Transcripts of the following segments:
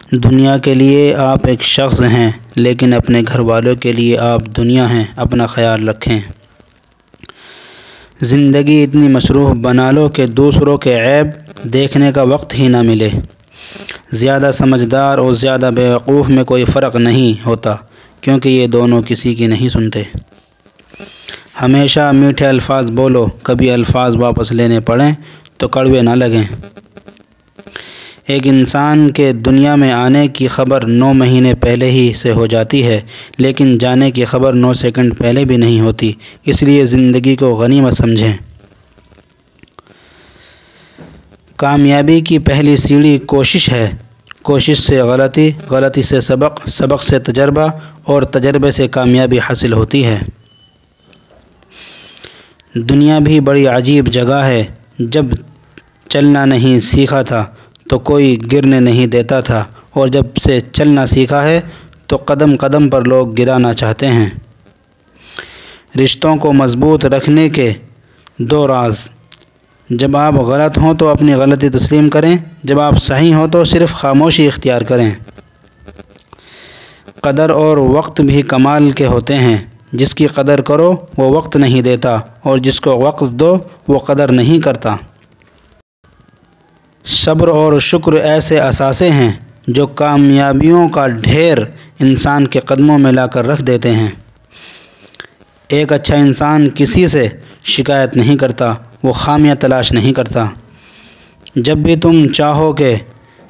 دنیا کے لیے آپ ایک شخص ہیں، لیکن اپنے گھر والوں کے لیے آپ دنیا ہیں۔ اپنا خیال رکھیں۔ زندگی اتنی مصروف بنا لو کہ دوسروں کے عیب دیکھنے کا وقت ہی نہ ملے۔ زیادہ سمجھدار اور زیادہ بیوقوف میں کوئی فرق نہیں ہوتا، کیونکہ یہ دونوں کسی کی نہیں سنتے۔ ہمیشہ میٹھے الفاظ بولو، کبھی الفاظ واپس لینے پڑیں تو کڑوے نہ لگیں۔ ایک انسان کے دنیا میں آنے کی خبر 9 مہینے پہلے ہی سے ہو جاتی ہے، لیکن جانے کی خبر 9 سیکنڈ پہلے بھی نہیں ہوتی۔ اس لیے زندگی کو غنیمت سمجھیں۔ کامیابی کی پہلی سیڑھی کوشش ہے۔ کوشش سے غلطی، غلطی سے سبق، سبق سے تجربہ اور تجربے سے کامیابی حاصل ہوتی ہے۔ دنیا بھی بڑی عجیب جگہ ہے۔ جب چلنا نہیں سیکھا تھا تو کوئی گرنے نہیں دیتا تھا، اور جب سے چلنا سیکھا ہے تو قدم قدم پر لوگ گرانا چاہتے ہیں۔ رشتوں کو مضبوط رکھنے کے 2 راز۔ جب آپ غلط ہوں تو اپنی غلطی تسلیم کریں، جب آپ صحیح ہوں تو صرف خاموشی اختیار کریں۔ قدر اور وقت بھی کمال کے ہوتے ہیں۔ جس کی قدر کرو وہ وقت نہیں دیتا، اور جس کو وقت دو وہ قدر نہیں کرتا۔ صبر اور شکر ایسے اثاثے ہیں جو کامیابیوں کا ڈھیر انسان کے قدموں میں لا کر رکھ دیتے ہیں۔ ایک اچھا انسان کسی سے شکایت نہیں کرتا، وہ خامیاں تلاش نہیں کرتا۔ جب بھی تم چاہو کہ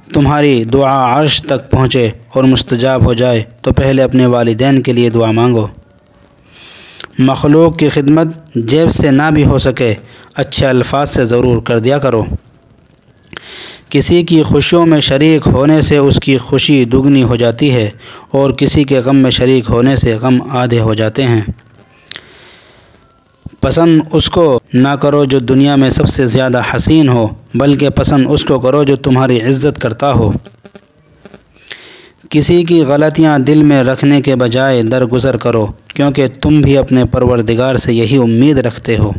تمہاری دعا عرش تک پہنچے اور مستجاب ہو جائے تو پہلے اپنے والدین کے لیے دعا مانگو۔ مخلوق کی خدمت جیب سے نہ بھی ہو سکے، اچھے الفاظ سے ضرور کر دیا کرو۔ کسی کی خوشیوں میں شریک ہونے سے اس کی خوشی دگنی ہو جاتی ہے، اور کسی کے غم میں شریک ہونے سے غم آدھے ہو جاتے ہیں۔ پسند اس کو نہ کرو جو دنیا میں سب سے زیادہ حسین ہو، بلکہ پسند اس کو کرو جو تمہاری عزت کرتا ہو۔ کسی کی غلطیاں دل میں رکھنے کے بجائے درگزر کرو، کیونکہ تم بھی اپنے پروردگار سے یہی امید رکھتے ہو۔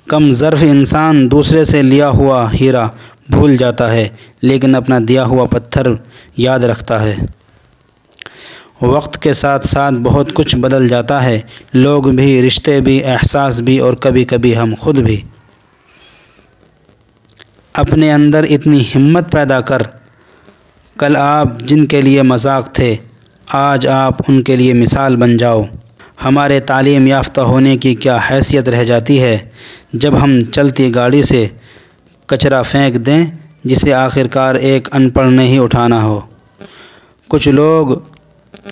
کم ظرف انسان دوسرے سے لیا ہوا ہیرا بھول جاتا ہے، لیکن اپنا دیا ہوا پتھر یاد رکھتا ہے۔ وقت کے ساتھ ساتھ بہت کچھ بدل جاتا ہے، لوگ بھی، رشتے بھی، احساس بھی، اور کبھی کبھی ہم خود بھی۔ اپنے اندر اتنی ہمت پیدا کر، کل آپ جن کے لیے مذاق تھے آج آپ ان کے لیے مثال بن جاؤ۔ ہمارے تعلیم یافتہ ہونے کی کیا حیثیت رہ جاتی ہے جب ہم چلتی گاڑی سے کچرا پھینک دیں جسے آخر کار ایک ان پڑھ نے ہی اٹھانا ہو۔ کچھ لوگ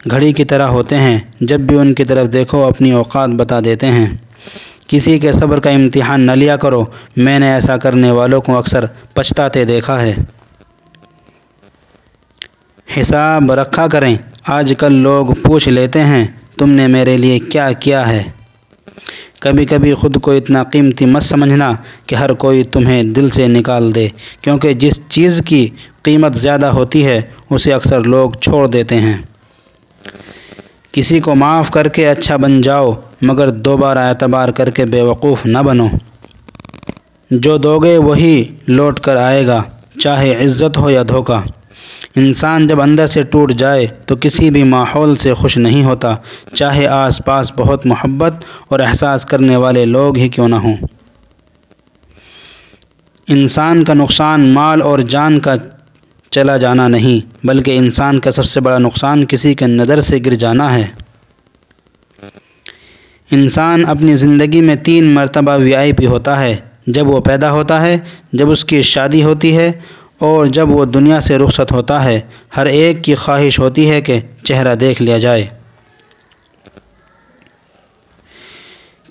گھڑی کی طرح ہوتے ہیں، جب بھی ان کی طرف دیکھو اپنی اوقات بتا دیتے ہیں۔ کسی کے صبر کا امتحان نہ لیا کرو، میں نے ایسا کرنے والوں کو اکثر پچھتاتے دیکھا ہے۔ حساب رکھا کریں۔ آج کل لوگ پوچھ لیتے ہیں تم نے میرے لیے کیا کیا ہے۔ کبھی کبھی خود کو اتنا قیمتی مت سمجھنا کہ ہر کوئی تمہیں دل سے نکال دے، کیونکہ جس چیز کی قیمت زیادہ ہوتی ہے اسے اکثر لوگ چھوڑ دیتے ہیں۔ کسی کو معاف کر کے اچھا بن جاؤ، مگر دوبارہ اعتبار کر کے بیوقوف نہ بنو۔ جو دو گے وہی لوٹ کر آئے گا، چاہے عزت ہو یا دھوکہ۔ انسان جب اندر سے ٹوٹ جائے تو کسی بھی ماحول سے خوش نہیں ہوتا، چاہے آس پاس بہت محبت اور احساس کرنے والے لوگ ہی کیوں نہ ہوں۔ انسان کا نقصان مال اور جان کا چلا جانا نہیں، بلکہ انسان کا سب سے بڑا نقصان کسی کے نظر سے گر جانا ہے۔ انسان اپنی زندگی میں 3 مرتبہ VIP ہوتا ہے، جب وہ پیدا ہوتا ہے، جب اس کی شادی ہوتی ہے، اور جب وہ دنیا سے رخصت ہوتا ہے۔ ہر ایک کی خواہش ہوتی ہے کہ چہرہ دیکھ لیا جائے۔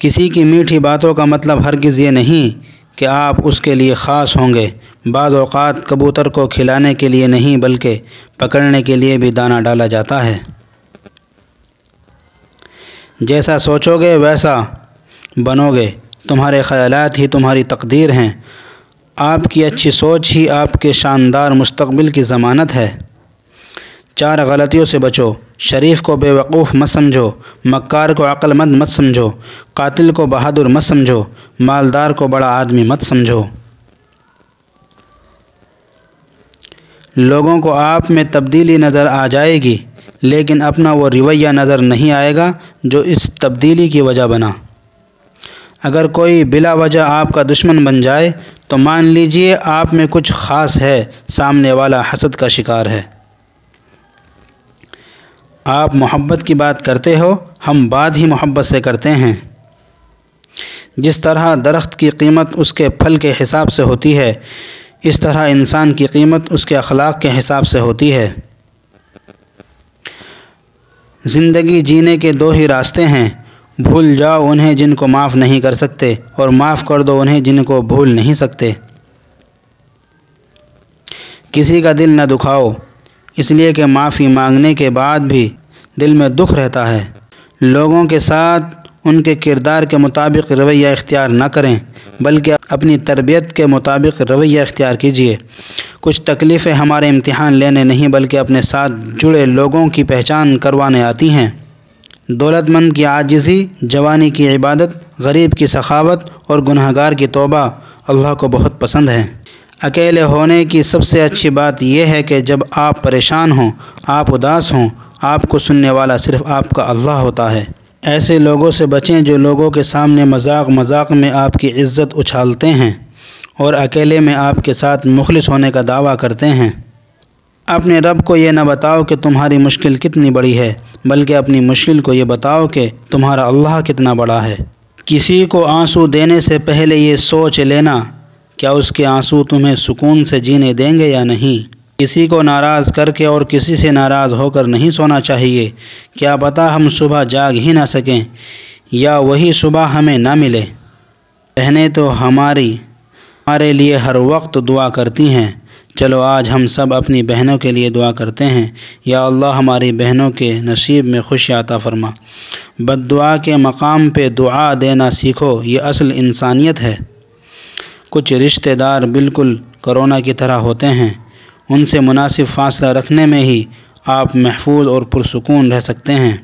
کسی کی میٹھی باتوں کا مطلب ہرگز یہ نہیں کہ آپ اس کے لیے خاص ہوں گے۔ بعض اوقات کبوتر کو کھلانے کے لیے نہیں بلکہ پکڑنے کے لیے بھی دانہ ڈالا جاتا ہے۔ جیسا سوچو گے ویسا بنو گے، تمہارے خیالات ہی تمہاری تقدیر ہیں۔ آپ کی اچھی سوچ ہی آپ کے شاندار مستقبل کی ضمانت ہے۔ 4 غلطیوں سے بچو۔ شریف کو بے وقوف مت سمجھو، مکار کو عقل مند مت سمجھو، قاتل کو بہادر مت سمجھو، مالدار کو بڑا آدمی مت سمجھو۔ لوگوں کو آپ میں تبدیلی نظر آ جائے گی، لیکن اپنا وہ رویہ نظر نہیں آئے گا جو اس تبدیلی کی وجہ بنا۔ اگر کوئی بلا وجہ آپ کا دشمن بن جائے تو مان لیجئے آپ میں کچھ خاص ہے، سامنے والا حسد کا شکار ہے۔ آپ محبت کی بات کرتے ہو، ہم بات ہی محبت سے کرتے ہیں۔ جس طرح درخت کی قیمت اس کے پھل کے حساب سے ہوتی ہے، اس طرح انسان کی قیمت اس کے اخلاق کے حساب سے ہوتی ہے۔ زندگی جینے کے دو ہی راستے ہیں، بھول جاؤ انہیں جن کو معاف نہیں کر سکتے، اور معاف کر دو انہیں جن کو بھول نہیں سکتے۔ کسی کا دل نہ دکھاؤ، اس لیے کہ معافی مانگنے کے بعد بھی دل میں دکھ رہتا ہے۔ لوگوں کے ساتھ ان کے کردار کے مطابق رویہ اختیار نہ کریں، بلکہ اپنی تربیت کے مطابق رویہ اختیار کیجیے۔ کچھ تکلیفیں ہمارے امتحان لینے نہیں بلکہ اپنے ساتھ جڑے لوگوں کی پہچان کروانے آتی ہیں۔ دولت مند کی عاجزی، جوانی کی عبادت، غریب کی سخاوت اور گنہگار کی توبہ اللہ کو بہت پسند ہے۔ اکیلے ہونے کی سب سے اچھی بات یہ ہے کہ جب آپ پریشان ہوں، آپ اداس ہوں، آپ کو سننے والا صرف آپ کا اللہ ہوتا ہے۔ ایسے لوگوں سے بچیں جو لوگوں کے سامنے مذاق میں آپ کی عزت اچھالتے ہیں اور اکیلے میں آپ کے ساتھ مخلص ہونے کا دعویٰ کرتے ہیں۔ اپنے رب کو یہ نہ بتاؤ کہ تمہاری مشکل کتنی بڑی ہے، بلکہ اپنی مشکل کو یہ بتاؤ کہ تمہارا اللہ کتنا بڑا ہے۔ کسی کو آنسو دینے سے پہلے یہ سوچ لینا کیا اس کے آنسو تمہیں سکون سے جینے دیں گے یا نہیں۔ کسی کو ناراض کر کے اور کسی سے ناراض ہو کر نہیں سونا چاہیے، کیا پتہ ہم صبح جاگ ہی نہ سکیں یا وہی صبح ہمیں نہ ملے۔ بہنیں تو ہمارے لیے ہر وقت دعا کرتی ہیں، چلو آج ہم سب اپنی بہنوں کے لیے دعا کرتے ہیں۔ یا اللہ ہماری بہنوں کے نصیب میں خوشی عطا فرما۔ بد دعا کے مقام پہ دعا دینا سیکھو، یہ اصل انسانیت ہے۔ کچھ رشتہ دار بالکل کرونا کی طرح ہوتے ہیں، ان سے مناسب فاصلہ رکھنے میں ہی آپ محفوظ اور پرسکون رہ سکتے ہیں۔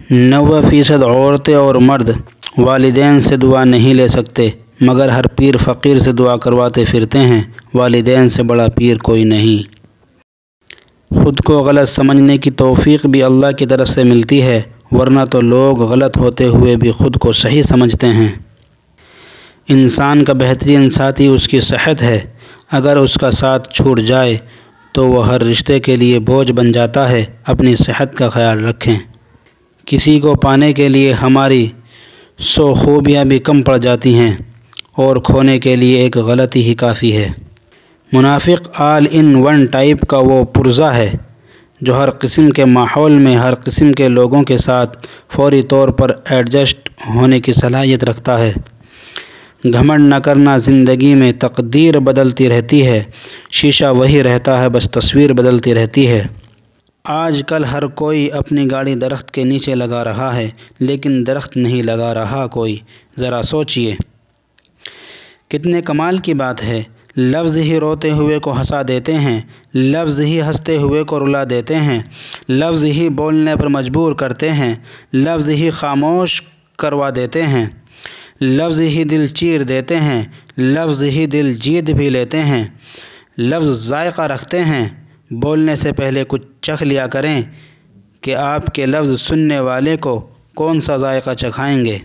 90% عورتیں اور مرد والدین سے دعا نہیں لے سکتے، مگر ہر پیر فقیر سے دعا کرواتے پھرتے ہیں۔ والدین سے بڑا پیر کوئی نہیں۔ خود کو غلط سمجھنے کی توفیق بھی اللہ کی طرف سے ملتی ہے، ورنہ تو لوگ غلط ہوتے ہوئے بھی خود کو صحیح سمجھتے ہیں۔ انسان کا بہترین ساتھی اس کی صحت ہے، اگر اس کا ساتھ چھوٹ جائے تو وہ ہر رشتے کے لیے بوجھ بن جاتا ہے۔ اپنی صحت کا خیال رکھیں۔ کسی کو پانے کے لیے ہماری 100 خوبیاں بھی کم پڑ جاتی ہیں، اور کھونے کے لیے ایک غلطی ہی کافی ہے۔ منافق آل ان ون ٹائپ کا وہ پرزہ ہے جو ہر قسم کے ماحول میں ہر قسم کے لوگوں کے ساتھ فوری طور پر ایڈجسٹ ہونے کی صلاحیت رکھتا ہے۔ گھمنڈ نہ کرنا، زندگی میں تقدیر بدلتی رہتی ہے، شیشہ وہی رہتا ہے، بس تصویر بدلتی رہتی ہے۔ آج کل ہر کوئی اپنی گاڑی درخت کے نیچے لگا رہا ہے، لیکن درخت نہیں لگا رہا کوئی۔ ذرا سوچئے، کتنے کمال کی بات ہے۔ لفظ ہی روتے ہوئے کو ہنسا دیتے ہیں، لفظ ہی ہنستے ہوئے کو رلا دیتے ہیں، لفظ ہی بولنے پر مجبور کرتے ہیں، لفظ ہی خاموش کروا دیتے ہیں، لفظ ہی دل چیر دیتے ہیں، لفظ ہی دل جیت بھی لیتے ہیں۔ لفظ ذائقہ رکھتے ہیں، بولنے سے پہلے کچھ چکھ لیا کریں کہ آپ کے لفظ سننے والے کو کون سا ذائقہ چکھائیں گے۔